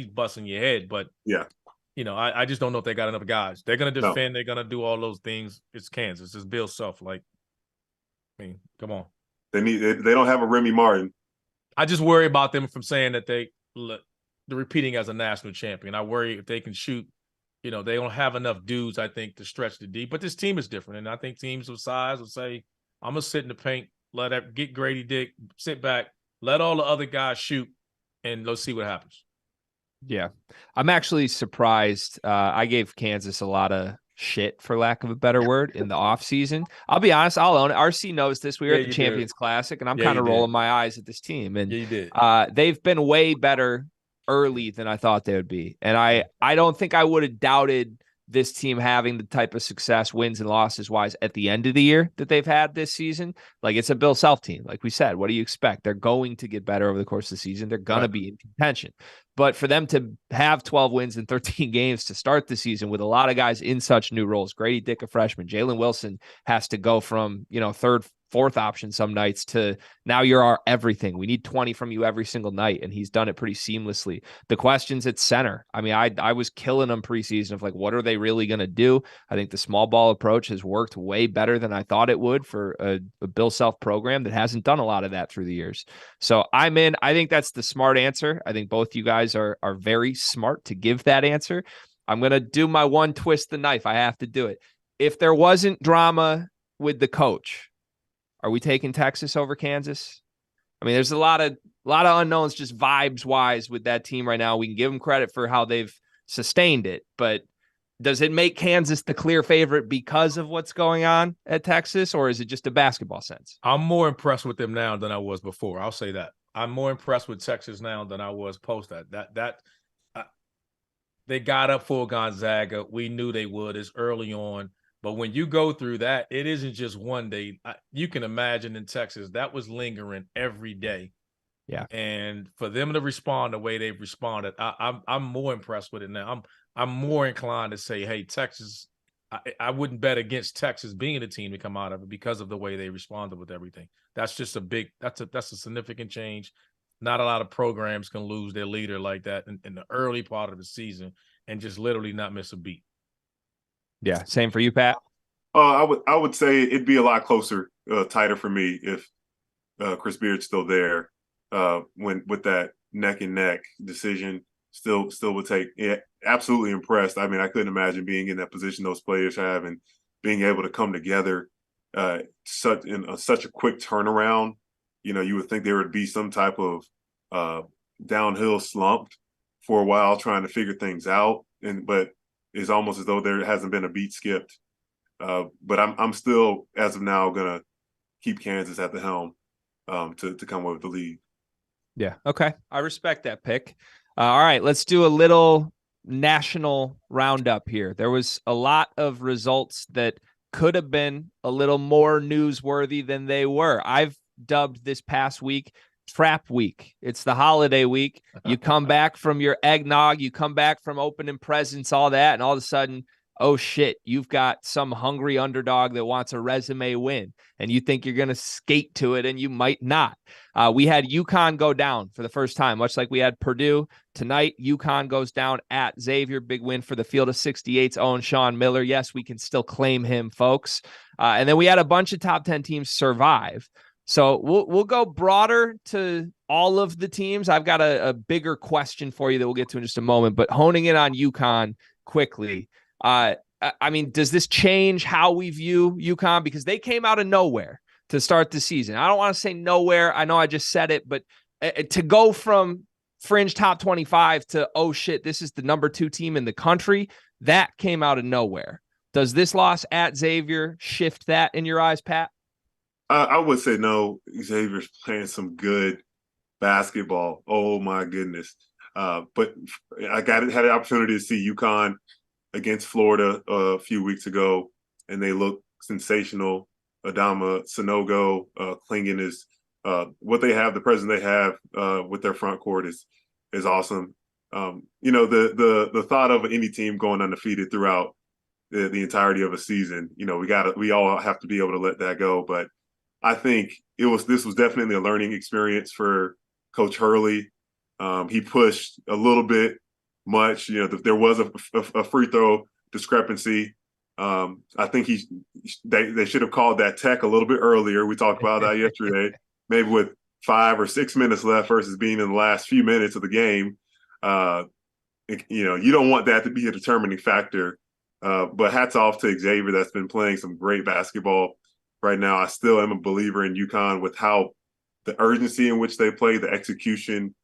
busting your head. But I just don't know if they got enough guys. They're gonna defend. They're gonna do all those things. It's Kansas. It's Bill Self. Like, I mean, come on. They don't have a Remy Martin. I just worry about them from saying that they're repeating as a national champion. I worry if they can shoot. They don't have enough dudes, I think, to stretch the deep. But this team is different. And I think teams of size will say, I'm going to sit in the paint, get Grady Dick, sit back, let all the other guys shoot, and let's see what happens. Yeah. I'm actually surprised. I gave Kansas a lot of shit, for lack of a better word, in the offseason. I'll be honest, I'll own it. RC knows this. We were at the Champions Classic, and I'm kind of rolling my eyes at this team. And you did. They've been way better early than I thought they would be. And I don't think I would have doubted this team having the type of success, wins and losses wise, at the end of the year that they've had this season. Like, it's a Bill Self team. Like we said, what do you expect? They're going to get better over the course of the season. They're going to be in contention. But for them to have 12 wins in 13 games to start the season with a lot of guys in such new roles, Grady Dick, a freshman, Jalen Wilson has to go from, third, fourth option some nights to now you're our everything. We need 20 from you every single night. And he's done it pretty seamlessly. The questions at center. I mean, I was killing them preseason of like, what are they really going to do? I think the small ball approach has worked way better than I thought it would for a Bill Self program that hasn't done a lot of that through the years. So I'm in. I think that's the smart answer. I think both you guys are very smart to give that answer. I'm going to do my one twist the knife. I have to do it. If there wasn't drama with the coach, are we taking Texas over Kansas? I mean, there's a lot of unknowns just vibes wise with that team right now. We can give them credit for how they've sustained it, but does it make Kansas the clear favorite because of what's going on at Texas, or is it just a basketball sense? I'm more impressed with them now than I was before. I'll say that. I'm more impressed with Texas now than I was post that. They got up for Gonzaga. We knew they would. It's early on. But when you go through that, it isn't just one day. You can imagine in Texas, that was lingering every day. Yeah. And for them to respond the way they've responded, I'm more impressed with it now. I'm more inclined to say, hey, Texas, I wouldn't bet against Texas being the team to come out of it because of the way they responded with everything. That's just that's a significant change. Not a lot of programs can lose their leader like that in the early part of the season and just literally not miss a beat. Yeah, same for you, Pat. I would say it'd be a lot closer, tighter for me if Chris Beard's still there. When with that neck and neck decision, still would take. Yeah, absolutely impressed. I mean, I couldn't imagine being in that position those players have and being able to come together such a quick turnaround. You would think there would be some type of downhill slump for a while trying to figure things out, but it's almost as though there hasn't been a beat skipped. But I'm still, as of now, gonna keep Kansas at the helm to come with the lead. Yeah. Okay. I respect that pick. All right. Let's do a little national roundup here. There was a lot of results that could have been a little more newsworthy than they were. I've dubbed this past week trap week. It's the holiday week. You come back from your eggnog, you come back from opening presents, all that, and all of a sudden, oh shit, you've got some hungry underdog that wants a resume win, and you think you're going to skate to it, and you might not. We had UConn go down for the first time, much like we had Purdue. Tonight, UConn goes down at Xavier. Big win for the Field of 68's own Sean Miller. Yes, we can still claim him, folks. And then we had a bunch of top 10 teams survive. So we'll go broader to all of the teams. I've got a bigger question for you that we'll get to in just a moment, but honing in on UConn quickly. I mean, does this change how we view UConn? Because they came out of nowhere to start the season. I don't want to say nowhere. I know I just said it, but to go from fringe top 25 to, oh shit, this is the number 2 team in the country, that came out of nowhere. Does this loss at Xavier shift that in your eyes, Pat? I would say no. Xavier's playing some good basketball. Oh my goodness. But I had the opportunity to see UConn against Florida a few weeks ago, and they look sensational. Adama Sanogo, Klingon is what they have. The presence they have with their front court is awesome. You know, the thought of any team going undefeated throughout the entirety of a season, you know, we all have to be able to let that go. But I think this was definitely a learning experience for Coach Hurley. He pushed a little bit much. You know, there was a free throw discrepancy. I think they should have called that tech a little bit earlier. We talked about that yesterday, maybe with 5 or 6 minutes left versus being in the last few minutes of the game. You know, you don't want that to be a determining factor. But hats off to Xavier, that's been playing some great basketball right now. I still am a believer in UConn with how the urgency in which they play, the execution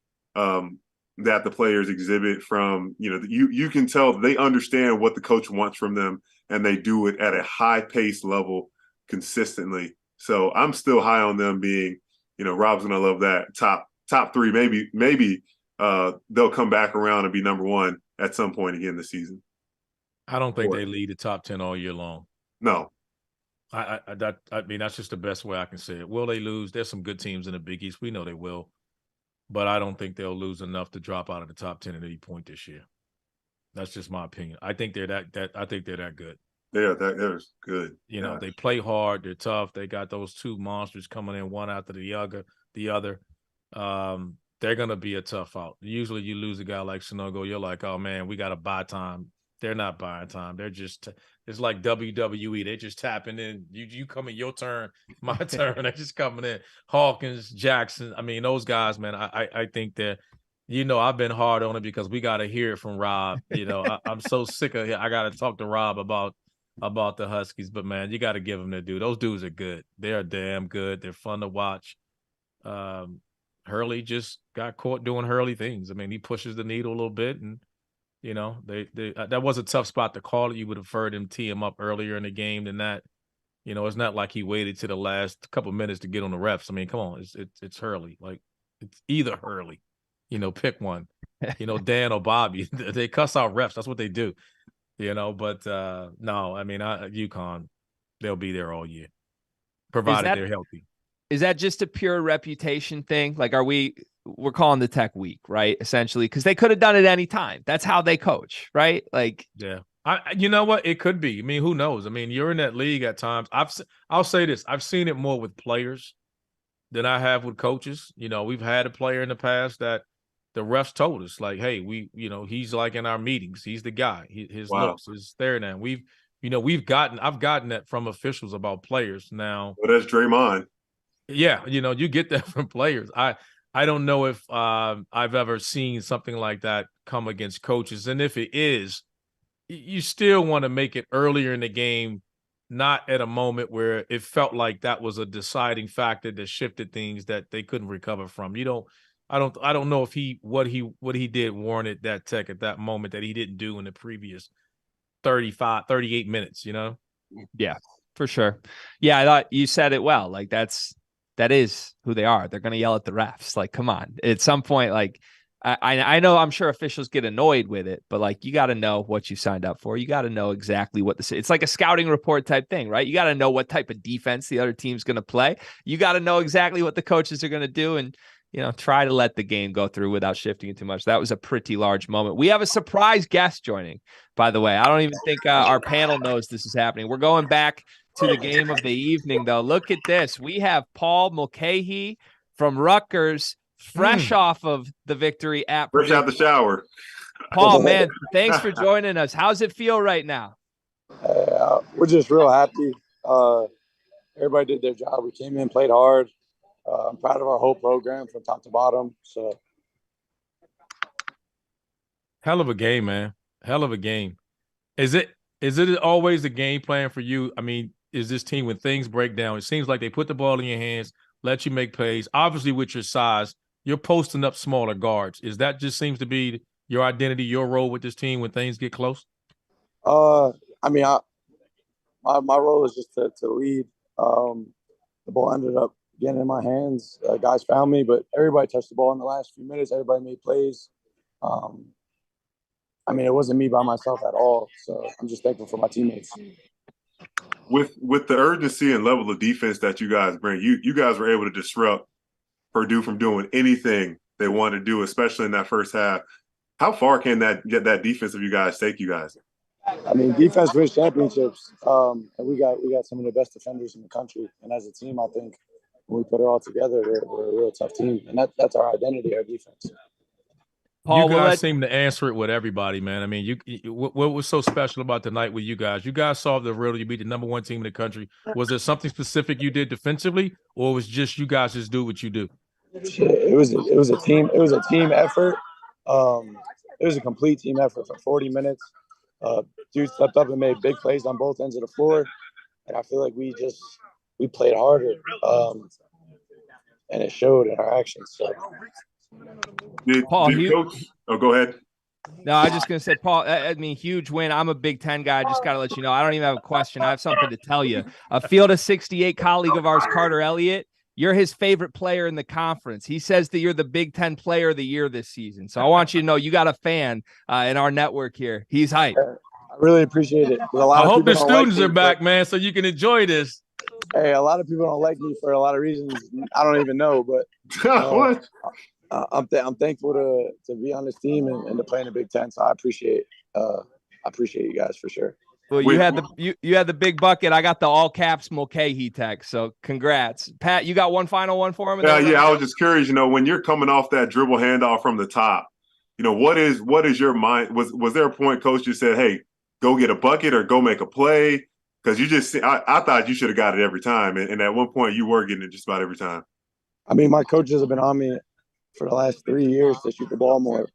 that the players exhibit from, you know, you can tell they understand what the coach wants from them, and they do it at a high pace level consistently. So I'm still high on them being, you know, Rob's going to love that top 3. Maybe they'll come back around and be number 1 at some point again this season. I don't think they lead the top 10 all year long. No. I mean, that's just the best way I can say it. Will they lose? There's some good teams in the Big East. We know they will. But I don't think they'll lose enough to drop out of the top 10 at any point this year. That's just my opinion. I think they're that good. Yeah, they're good. You know, they play hard, they're tough. They got those 2 monsters coming in one after the other. They're gonna be a tough out. Usually you lose a guy like Sanogo, you're like, oh man, we gotta buy time. They're not buying time. They're just it's like WWE. They're just tapping in. You come in, your turn, my turn. They're just coming in. Hawkins, Jackson. I mean, those guys, man. I think that, you know, I've been hard on it because we got to hear it from Rob. You know, I'm so sick of it. I got to talk to Rob about the Huskies. But man, you got to give them their due. Those dudes are good. They are damn good. They're fun to watch. Hurley just got caught doing Hurley things. I mean, he pushes the needle a little bit, and you know, that was a tough spot to call it. You would have heard him tee him up earlier in the game than that. You know, it's not like he waited to the last couple of minutes to get on the refs. I mean, come on, it's Hurley. Like, it's either Hurley. You know, pick one. You know, Dan or Bobby. They cuss out refs. That's what they do. You know, but no, I mean, UConn, they'll be there all year, provided they're healthy. Is that just a pure reputation thing? Like, we're calling the Tech week, right? Essentially, because they could have done it any time. That's how they coach, right? Like, yeah, you know what? It could be. I mean, who knows? I mean, you're in that league at times. I'll say this: I've seen it more with players than I have with coaches. You know, we've had a player in the past that the refs told us, like, hey, you know, he's like in our meetings. He's the guy. His looks is there now. I've gotten that from officials about players now. Well, that's Draymond. Yeah, you know, you get that from players. I don't know if I've ever seen something like that come against coaches. And if it is, you still want to make it earlier in the game, not at a moment where it felt like that was a deciding factor that shifted things that they couldn't recover from. I don't know if what he did warranted that Tech at that moment that he didn't do in the previous 38 minutes, you know? Yeah, for sure. Yeah, I thought you said it well. Like, that is who they are. They're going to yell at the refs. Like, come on. At some point, like, I know, I'm sure officials get annoyed with it, but like, you got to know what you signed up for. You got to know exactly what it's like a scouting report type thing, right? You got to know what type of defense the other team's going to play. You got to know exactly what the coaches are going to do. And, try to let the game go through without shifting it too much. That was a pretty large moment. We have a surprise guest joining, by the way. I don't even think our panel knows this is happening. We're going back to the game of the evening, though. Look at this. We have Paul Mulcahy from Rutgers, fresh off of the victory at Fresh Purdue. out the shower. Paul, man, thanks for joining us. How's it feel right now? We're just real happy. Everybody did their job. We came in, played hard. I'm proud of our whole program from top to bottom. So, hell of a game, man. Hell of a game. Is it always the game plan for you? I mean, is this team, when things break down, it seems like they put the ball in your hands, let you make plays. Obviously, with your size, you're posting up smaller guards. Is that just seems to be your identity, your role with this team when things get close? I mean, my role is just to lead. The ball ended up getting in my hands. Guys found me, but everybody touched the ball in the last few minutes. Everybody made plays. I mean, it wasn't me by myself at all. So I'm just thankful for my teammates. With the urgency and level of defense that you guys bring, you guys were able to disrupt Purdue from doing anything they wanted to do, especially in that first half. How far can that defense of you guys take you guys? I mean, defense wins championships, and we got some of the best defenders in the country. And as a team, I think when we put it all together, we're a real tough team, and that's our identity, our defense. Paul, you guys seem to answer it with everybody, man. I mean, what was so special about the night with you guys? You guys solved the riddle. You beat the #1 team in the country. Was there something specific you did defensively, or was just you guys just do what you do? It was a team. It was a team effort. It was a complete team effort for 40 minutes. Dude stepped up and made big plays on both ends of the floor, and I feel like we played harder, and it showed in our actions. So. Paul, go ahead. No, I was just going to say, Paul, I mean, huge win. I'm a Big Ten guy. I just got to let you know, I don't even have a question. I have something to tell you. A Field of 68 colleague of ours, Carter Elliott, you're his favorite player in the conference. He says that you're the Big Ten player of the year this season. So I want you to know you got a fan in our network here. He's hyped. I really appreciate it. I hope the students are back, man, so you can enjoy this. Hey, a lot of people don't like me for a lot of reasons I don't even know, but what? I'm thankful to be on this team and to play in the Big Ten. So I appreciate you guys for sure. Well, you had the big bucket. I got the all caps Mulcahy text. So congrats, Pat. You got one final one for him? Yeah. I was just curious. When you're coming off that dribble handoff from the top, what is your mind? Was there a point coach just said, "Hey, go get a bucket or go make a play"? Because I thought you should have got it every time, and at one point you were getting it just about every time. I mean, my coaches have been on me for the last 3 years to shoot the ball more.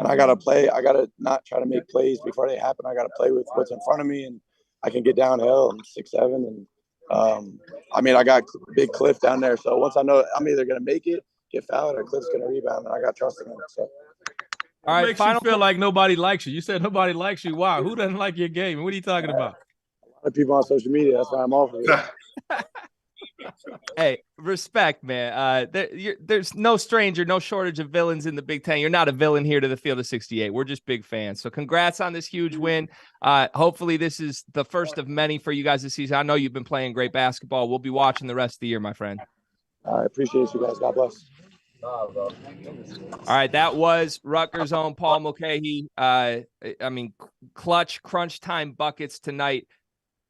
And I got to play. I got to not try to make plays before they happen. I got to play with what's in front of me, and I can get downhill. I'm 6'7", and I mean, I got big Cliff down there. So once I know I'm either going to make it, get fouled, or Cliff's going to rebound, and I got trust in him. So. All right, makes you feel like nobody likes you. You said nobody likes you. Why? Who doesn't like your game? What are you talking about? A lot of people on social media. That's why I'm off of it. Hey, respect, man. There's no stranger, no shortage of villains in the Big Ten. You're not a villain here to the Field of 68. We're just big fans. So congrats on this huge win. Hopefully this is the first of many for you guys this season. I know you've been playing great basketball. We'll be watching the rest of the year, my friend. I appreciate you guys. God bless. All right, that was Rutgers' own Paul Mulcahy. I mean, clutch crunch time buckets tonight.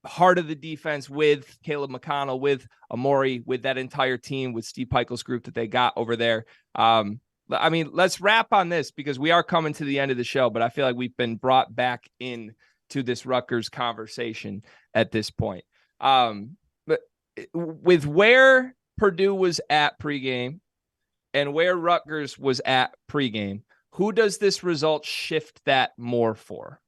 Heart of the defense with Caleb McConnell, with Amori, with that entire team, with Steve Pikiell's group that they got over there. I mean, let's wrap on this because we are coming to the end of the show, but I feel like we've been brought back in to this Rutgers conversation at this point. But with where Purdue was at pregame and where Rutgers was at pregame, who does this result shift that more for?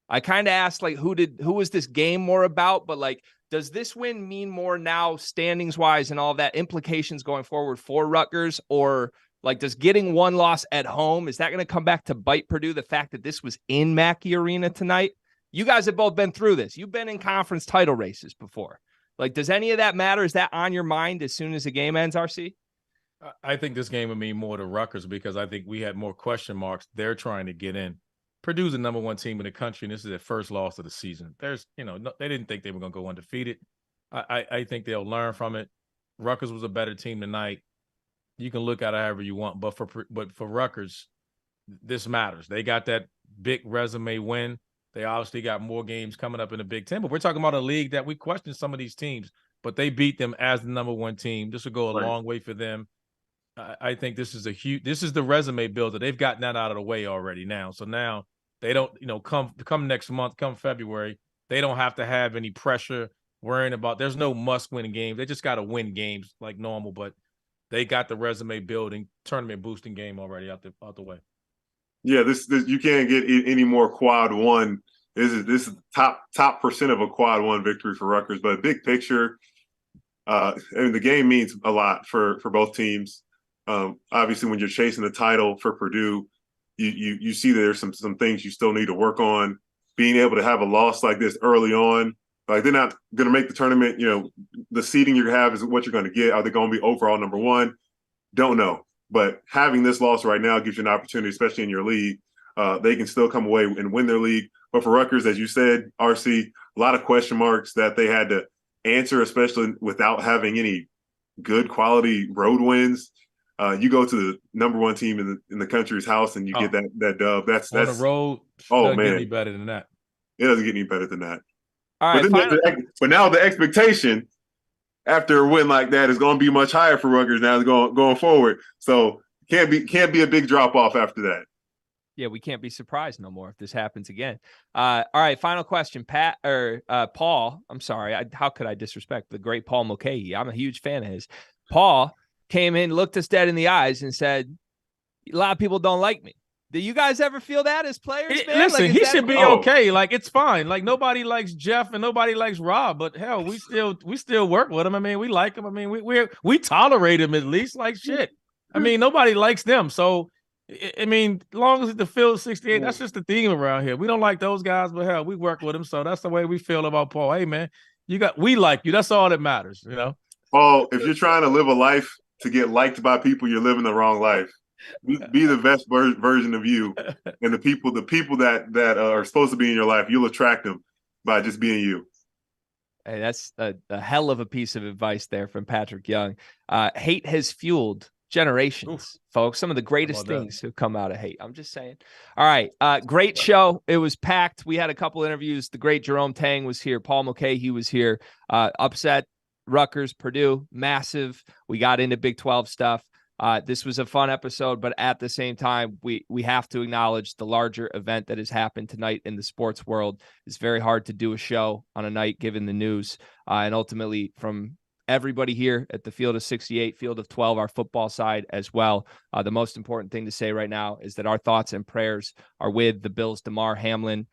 I kind of asked, like, who was this game more about? But, like, does this win mean more now, standings-wise and all that, implications going forward for Rutgers? Or, like, does getting one loss at home, is that going to come back to bite Purdue, the fact that this was in Mackey Arena tonight? You guys have both been through this. You've been in conference title races before. Like, does any of that matter? Is that on your mind as soon as the game ends, RC? I think this game would mean more to Rutgers because I think we had more question marks. They're trying to get in. Purdue's the #1 team in the country, and this is their first loss of the season. They didn't think they were going to go undefeated. I think they'll learn from it. Rutgers was a better team tonight. you can look at it however you want. But for Rutgers, this matters. They got that big resume win. They obviously got more games coming up in the Big Ten. But we're talking about a league that we question some of these teams, but they beat them as the #1 team. This will go a long way for them. I think this is the resume builder. They've gotten that out of the way already now. So now they don't, come next month, come February, they don't have to have any pressure worrying about. There's no must-win games. They just got to win games like normal. But they got the resume building, tournament boosting game already out the way. Yeah, this you can't get any more quad one. This is top percent of a quad one victory for Rutgers. But big picture, the game means a lot for both teams. Obviously, when you're chasing the title for Purdue, you see that there's some things you still need to work on. Being able to have a loss like this early on, like they're not going to make the tournament. The seeding you have is what you're going to get. Are they going to be overall #1? Don't know. But having this loss right now gives you an opportunity, especially in your league. They can still come away and win their league. But for Rutgers, as you said, RC, a lot of question marks that they had to answer, especially without having any good quality road wins. You go to the #1 team in the country's house and you get that dub. That's on the road. Oh man, get any better than that. It doesn't get any better than that. All right, but now the expectation after a win like that is going to be much higher for Rutgers now going forward. So can't be a big drop off after that. Yeah, we can't be surprised no more if this happens again. All right, final question, Paul. I'm sorry, how could I disrespect the great Paul Mulcahy? I'm a huge fan of his. Paul came in, looked us dead in the eyes, and said, "A lot of people don't like me." Do you guys ever feel that as players, man? Listen, he should be okay. Like, it's fine. Like, nobody likes Jeff and nobody likes Rob, but hell, we still work with him. I mean, we like him. I mean, we tolerate him at least. Like, shit. I mean, nobody likes them. So, I mean, as long as it's the field 68, that's just the theme around here. We don't like those guys, but hell, we work with them. So that's the way we feel about Paul. Hey, man, we like you. That's all that matters, Paul, if you're trying to live a life to get liked by people, you're living the wrong life. Be the best version of you, and the people that are supposed to be in your life, you'll attract them by just being you. Hey, that's a hell of a piece of advice there from Patric Young. Hate has fueled generations, folks. Some of the greatest things have come out of hate. I'm just saying. All right, great show. It was packed. We had a couple interviews. The great Jerome Tang was here. Paul Mulcahy was here. Upset Rutgers, Purdue, massive. We got into Big 12 stuff. This was a fun episode, but at the same time, we have to acknowledge the larger event that has happened tonight in the sports world. It's very hard to do a show on a night given the news. And ultimately, from everybody here at the Field of 68, Field of 12, our football side as well, the most important thing to say right now is that our thoughts and prayers are with the Bills' Damar Hamlin,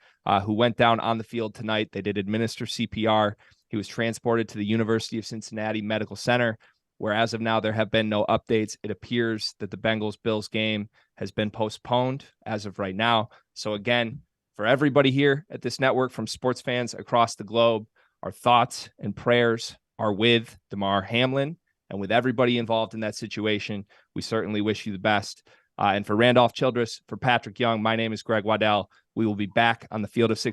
who went down on the field tonight. They did administer CPR. He was transported to the University of Cincinnati Medical Center, where as of now, there have been no updates. It appears that the Bengals-Bills game has been postponed as of right now. So again, for everybody here at this network, from sports fans across the globe, our thoughts and prayers are with Damar Hamlin and with everybody involved in that situation. We certainly wish you the best. And for Randolph Childress, for Patric Young, my name is Greg Waddell. We will be back on the Field of 68.